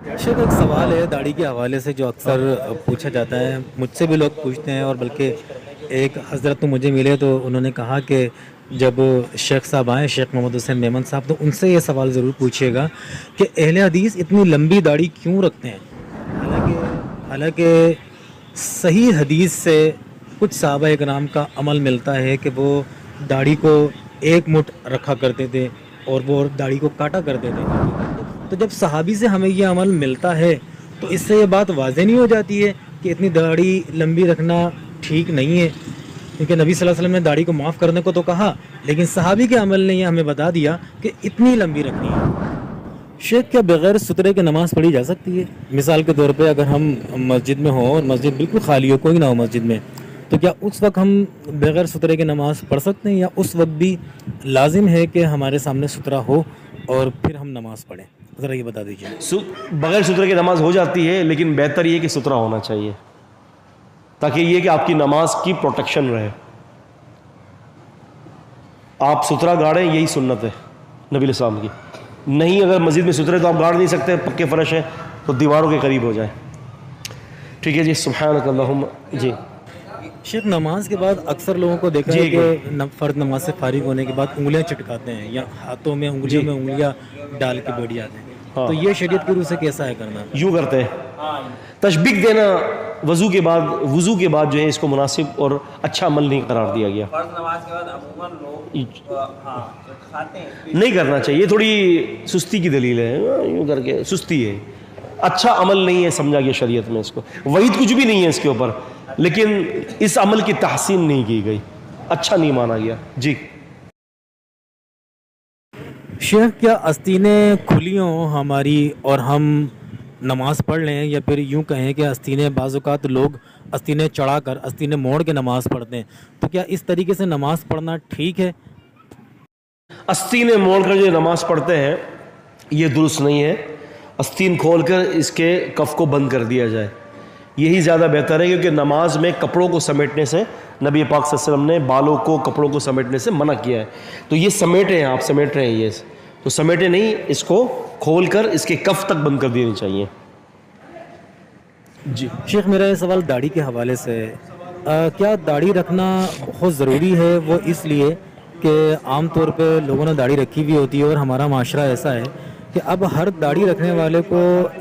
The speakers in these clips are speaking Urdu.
شیخ ایک سوال ہے داڑھی کے حوالے سے جو اکثر پوچھا جاتا ہے، مجھ سے بھی لوگ پوچھتے ہیں، اور بلکہ ایک حضرت تو مجھے ملے تو انہوں نے کہا کہ جب شیخ صاحب آئیں، شیخ محمد حسین میمن صاحب، تو ان سے یہ سوال ضرور پوچھیے گا کہ اہل حدیث اتنی لمبی داڑھی کیوں رکھتے ہیں؟ حالانکہ صحیح حدیث سے کچھ صحابہ اکرام کا عمل ملتا ہے کہ وہ داڑھی کو ایک مٹھ رکھا کرتے تھے اور وہ داڑھی کو کاٹا کرتے تھے. تو جب صحابی سے ہمیں یہ عمل ملتا ہے تو اس سے یہ بات واضح نہیں ہو جاتی ہے کہ اتنی داڑھی لمبی رکھنا ٹھیک نہیں ہے؟ کیونکہ نبی صلی اللہ علیہ وسلم نے داڑھی کو معاف کرنے کو تو کہا، لیکن صحابی کے عمل نے یہ ہمیں بتا دیا کہ اتنی لمبی رکھنی ہے. شیخ کیا بغیر سترے کے نماز پڑھی جا سکتی ہے؟ مثال کے طور پہ اگر ہم مسجد میں ہوں اور مسجد بالکل خالی ہو، کوئی نہ ہو مسجد میں، تو کیا اس وقت ہم بغیر سترے کے نماز پڑھ سکتے ہیں، یا اس وقت بھی لازم ہے کہ ہمارے سامنے سترا ہو اور پھر ہم نماز پڑھیں؟ ذرا یہ بتا دیجیے. بغیر سترے کی نماز ہو جاتی ہے، لیکن بہتر یہ کہ سترا ہونا چاہیے، تاکہ یہ کہ آپ کی نماز کی پروٹیکشن رہے. آپ سترا گاڑیں، یہی سنت ہے نبی علیہ السلام کی. نہیں، اگر مسجد میں سترے تو آپ گاڑ نہیں سکتے، پکے فرش ہیں تو دیواروں کے قریب ہو جائیں. ٹھیک ہے جی، سبحانک اللہم. جی شیخ نماز کے بعد اکثر لوگوں کو دیکھا ہے کہ فرض نماز سے فارغ ہونے کے بعد انگلیاں چٹکاتے ہیں یا ہاتھوں میں انگلیوں میں انگلیاں ڈال کے بیٹھ جاتے ہیں. تو یہ شریعت کی روح سے کیسا ہے کرنا؟ یوں کرتے ہیں، تشبیق دینا وضو کے بعد جو ہے اس کو مناسب اور اچھا عمل نہیں قرار دیا گیا. فرض نماز کے بعد عموماً لوگ کھاتے ہیں، نہیں کرنا چاہیے، یہ تھوڑی سستی کی دلیل ہے. یوں کر کے سستی ہے، اچھا عمل نہیں ہے سمجھا گیا شریعت میں. اس کو وعید کچھ بھی نہیں ہے اس کے اوپر، لیکن اس عمل کی تحسین نہیں کی گئی، اچھا نہیں مانا گیا. جی شیخ کیا آستینیں کھلی ہوں ہماری اور ہم نماز پڑھ لیں، یا پھر یوں کہیں کہ آستینیں بعض اوقات لوگ آستینیں چڑھا کر آستینیں موڑ کے نماز پڑھتے ہیں، تو کیا اس طریقے سے نماز پڑھنا ٹھیک ہے؟ آستینیں موڑ کر جو نماز پڑھتے ہیں یہ درست نہیں ہے. آستین کھول کر اس کے کف کو بند کر دیا جائے، یہی زیادہ بہتر ہے، کیونکہ نماز میں کپڑوں کو سمیٹنے سے نبی پاک صلی اللہ علیہ وسلم نے بالوں کو کپڑوں کو سمیٹنے سے منع کیا ہے. تو یہ سمیٹے ہیں، آپ سمیٹ رہے ہیں، یہ تو سمیٹے نہیں، اس کو کھول کر اس کے کف تک بند کر دینی چاہیے. جی شیخ میرا یہ سوال داڑھی کے حوالے سے ہے. کیا داڑھی رکھنا بہت ضروری ہے؟ وہ اس لیے کہ عام طور پہ لوگوں نے داڑھی رکھی ہوئی ہوتی ہے اور ہمارا معاشرہ ایسا ہے کہ اب ہر داڑھی رکھنے والے کو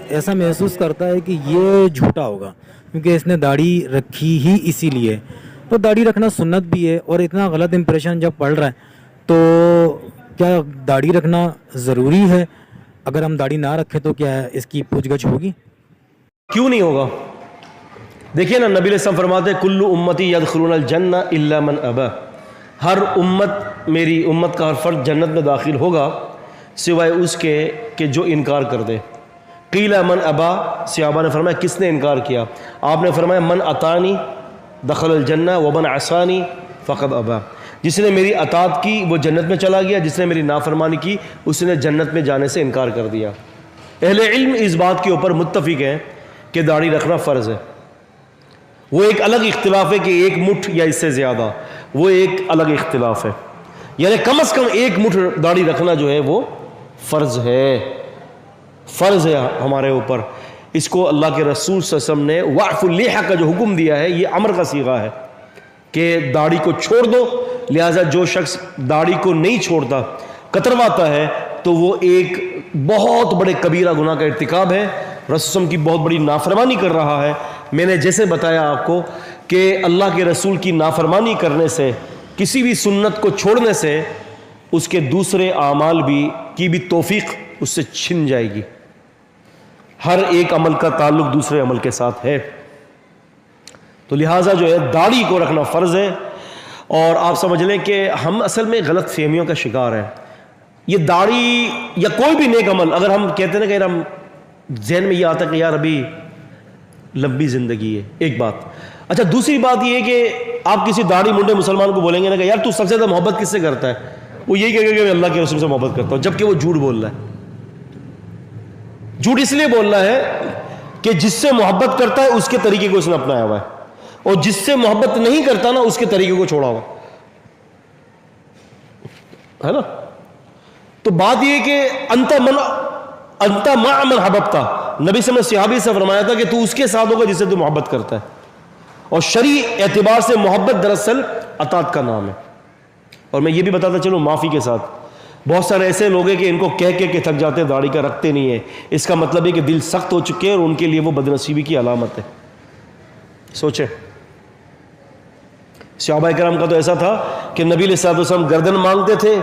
ایسا محسوس کرتا ہے کہ یہ جھوٹا ہوگا کیونکہ اس نے داڑھی رکھی ہی اسی لیے. تو داڑھی رکھنا سنت بھی ہے، اور اتنا غلط امپریشن جب پڑ رہا ہے تو کیا داڑھی رکھنا ضروری ہے؟ اگر ہم داڑھی نہ رکھیں تو کیا اس کی پوچھ گچھ ہوگی؟ کیوں نہیں ہوگا؟ دیکھیں نا، نبی علیہ السلام فرماتے ہیں کل امتی یدخلون الجنہ الا من ابا، ہر امت، میری امت کا ہر فرد جنت میں داخل ہوگا سوائے اس کے کہ جو انکار کر دے. قیل من ابا، صحابہ نے فرمایا کس نے انکار کیا؟ آپ نے فرمایا من اطانی دخل الجنہ ومن عصانی فقد ابا، جس نے میری اطاعت کی وہ جنت میں چلا گیا، جس نے میری نافرمانی کی اس نے جنت میں جانے سے انکار کر دیا. اہل علم اس بات کے اوپر متفق ہیں کہ داڑھی رکھنا فرض ہے. وہ ایک الگ اختلاف ہے کہ ایک مٹھ یا اس سے زیادہ، وہ ایک الگ اختلاف ہے. یعنی کم از کم ایک مٹھ داڑھی رکھنا جو ہے وہ فرض ہے، فرض ہے ہمارے اوپر. اس کو اللہ کے رسول صلی اللہ علیہ وسلم نے وعف اللحیہ کا جو حکم دیا ہے یہ امر کا صیغہ ہے کہ داڑھی کو چھوڑ دو. لہٰذا جو شخص داڑھی کو نہیں چھوڑتا، کترواتا ہے، تو وہ ایک بہت بڑے کبیرہ گناہ کا ارتکاب ہے، رسول کی بہت بڑی نافرمانی کر رہا ہے. میں نے جیسے بتایا آپ کو کہ اللہ کے رسول کی نافرمانی کرنے سے، کسی بھی سنت کو چھوڑنے سے اس کے دوسرے اعمال کی بھی توفیق اس سے چھن جائے گی. ہر ایک عمل کا تعلق دوسرے عمل کے ساتھ ہے. تو لہٰذا جو ہے داڑھی کو رکھنا فرض ہے. اور آپ سمجھ لیں کہ ہم اصل میں غلط فہمیوں کا شکار ہیں. یہ داڑھی یا کوئی بھی نیک عمل اگر ہم کہتے ہیں نا کہ ہم ذہن میں یہ آتا ہے کہ یار ابھی لمبی زندگی ہے، ایک بات. اچھا دوسری بات یہ ہے کہ آپ کسی داڑھی منڈے مسلمان کو بولیں گے نا کہ یار تو سب سے زیادہ محبت کس سے کرتا ہے، وہ یہی کہے گا کہ میں اللہ کے رسول سے محبت کرتا ہوں، جبکہ وہ جھوٹ بول رہا ہے. جھوٹ اس لیے بول رہا ہے کہ جس سے محبت کرتا ہے اس کے طریقے کو اس نے اپنایا ہوا ہے، اور جس سے محبت نہیں کرتا نا اس کے طریقے کو چھوڑا ہوا ہے نا. تو بات یہ کہ انت مع من حببتا، نبی صلی اللہ علیہ وسلم نے صحابی سے فرمایا تھا کہ تو اس کے ساتھ ہوگا جسے تو محبت کرتا ہے، اور شرعی اعتبار سے محبت دراصل اطاعت کا نام ہے۔ اور میں یہ بھی بتاتا چلوں معافی کے ساتھ، بہت سارے ایسے لوگ ہیں کہ ان کو کہہ کے تھک جاتے ہیں، داڑھی کا رکھتے نہیں ہیں، اس کا مطلب ہے کہ دل سخت ہو چکے ہیں اور ان کے لیے وہ بدنصیبی کی علامت ہے۔ سوچیں، صحابہ کرام کا تو ایسا تھا کہ نبی علیہ الصلوۃ والسلام گردن مانگتے تھے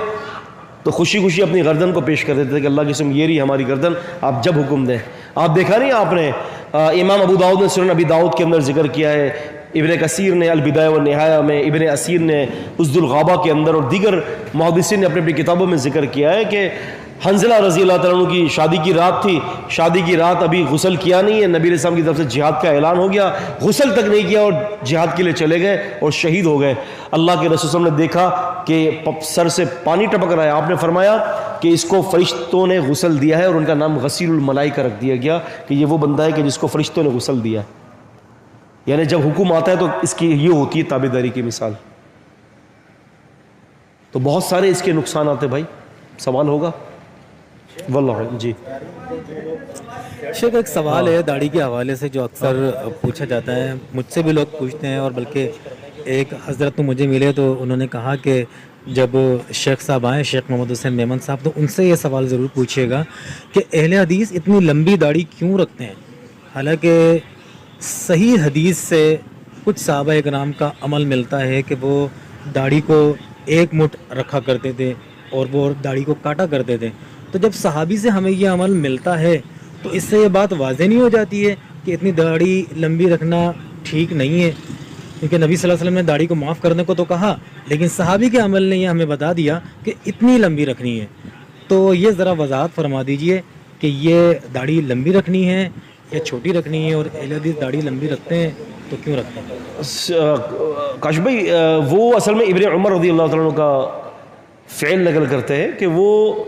تو خوشی خوشی اپنی گردن کو پیش کر دیتے تھے کہ اللہ کی قسم یہ رہی ہماری گردن، آپ جب حکم دیں۔ آپ دیکھا نہیں آپ نے امام ابو داؤد نے سنن ابی داؤد کے اندر ذکر کیا ہے، ابن کثیر نے البدایہ والنہایہ میں، ابن اسیر نے اسد الغابہ کے اندر، اور دیگر محدثین نے اپنی اپنی کتابوں میں ذکر کیا ہے کہ حنظلہ رضی اللہ تعالیٰ عنہ کی شادی کی رات تھی، شادی کی رات ابھی غسل کیا نہیں ہے، نبی علیہ السلام کی طرف سے جہاد کا اعلان ہو گیا، غسل تک نہیں کیا اور جہاد کے لیے چلے گئے اور شہید ہو گئے۔ اللہ کے رسول صلی اللہ علیہ وسلم نے دیکھا کہ سر سے پانی ٹپک رہا ہے، آپ نے فرمایا کہ اس کو فرشتوں نے غسل دیا ہے، اور ان کا نام غسیل الملائکہ رکھ دیا گیا کہ یہ وہ بندہ ہے کہ جس کو فرشتوں نے غسل دیا ہے۔ یعنی جب حکم آتا ہے تو اس کی یہ ہوتی ہے تابعداری کی مثال۔ تو بہت سارے اس کے نقصانات ہیں بھائی، سوال ہوگا؟ واللہ جی شیخ ایک سوال ہے داڑھی کے حوالے سے جو اکثر پوچھا جاتا ہے، مجھ سے بھی لوگ پوچھتے ہیں، اور بلکہ ایک حضرت تو مجھے ملے تو انہوں نے کہا کہ جب شیخ صاحب آئیں، شیخ محمد حسین میمن صاحب، تو ان سے یہ سوال ضرور پوچھیے گا کہ اہل حدیث اتنی لمبی داڑھی کیوں رکھتے ہیں، حالانکہ صحیح حدیث سے کچھ صحابہ کرام کا عمل ملتا ہے کہ وہ داڑھی کو ایک مٹھ رکھا کرتے تھے اور وہ داڑھی کو کاٹا کرتے تھے۔ تو جب صحابی سے ہمیں یہ عمل ملتا ہے تو اس سے یہ بات واضح نہیں ہو جاتی ہے کہ اتنی داڑھی لمبی رکھنا ٹھیک نہیں ہے؟ کیونکہ نبی صلی اللہ علیہ وسلم نے داڑھی کو معاف کرنے کو تو کہا، لیکن صحابی کے عمل نے یہ ہمیں بتا دیا کہ اتنی لمبی رکھنی ہے۔ تو یہ ذرا وضاحت فرما دیجئے کہ یہ داڑھی لمبی رکھنی ہے یا چھوٹی رکھنی ہے، اور اہل حدیث داڑھی لمبی رکھتے ہیں تو کیوں رکھتے ہیں؟ کاش بھائی وہ اصل میں ابن عمر رضی اللہ تعالیٰ عنہ کا فعل نقل کرتے ہیں کہ وہ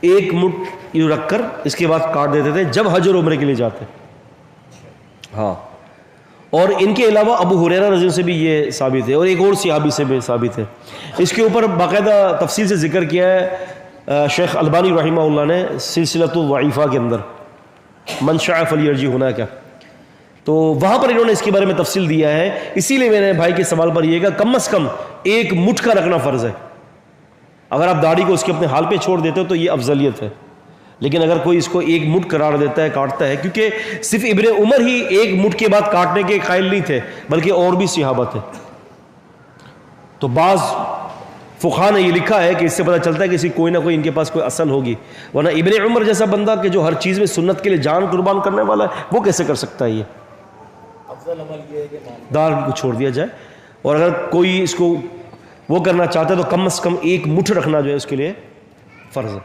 ایک مٹھ یوں رکھ کر اس کے بعد کاٹ دیتے تھے جب حج اور عمرے کے لیے جاتے۔ ہاں، اور ان کے علاوہ ابو ہریرہ رضی اللہ عنہ سے بھی یہ ثابت ہے، اور ایک اور صحابی سے بھی ثابت ہے۔ اس کے اوپر باقاعدہ تفصیل سے ذکر کیا ہے شیخ البانی رحمہ اللہ نے سلسلۃ الضعیفہ کے اندر، من شاء فلیرجع ہونا کیا، تو وہاں پر انہوں نے اس کے بارے میں تفصیل دیا ہے۔ اسی لیے میں نے بھائی کے سوال پر یہ کہا کم از کم ایک مٹھ کا رکھنا فرض ہے۔ اگر آپ داڑھی کو اس کے اپنے حال پہ چھوڑ دیتے ہو تو یہ افضلیت ہے، لیکن اگر کوئی اس کو ایک مٹھ قرار دیتا ہے، کاٹتا ہے، کیونکہ صرف ابن عمر ہی ایک مٹھ کے بعد کاٹنے کے قائل نہیں تھے بلکہ اور بھی صحابہ تھے۔ تو بعض فقہا نے یہ لکھا ہے کہ اس سے پتہ چلتا ہے کہ کوئی نہ کوئی ان کے پاس کوئی اصل ہوگی، ورنہ ابن عمر جیسا بندہ کہ جو ہر چیز میں سنت کے لیے جان قربان کرنے والا ہے، وہ کیسے کر سکتا ہے؟ یہ افضل عمل یہ ہے کہ داڑھی کو چھوڑ دیا جائے، اور اگر کوئی اس کو وہ کرنا چاہتا ہے تو کم از کم ایک مٹھ رکھنا جو ہے اس کے لیے فرض ہے۔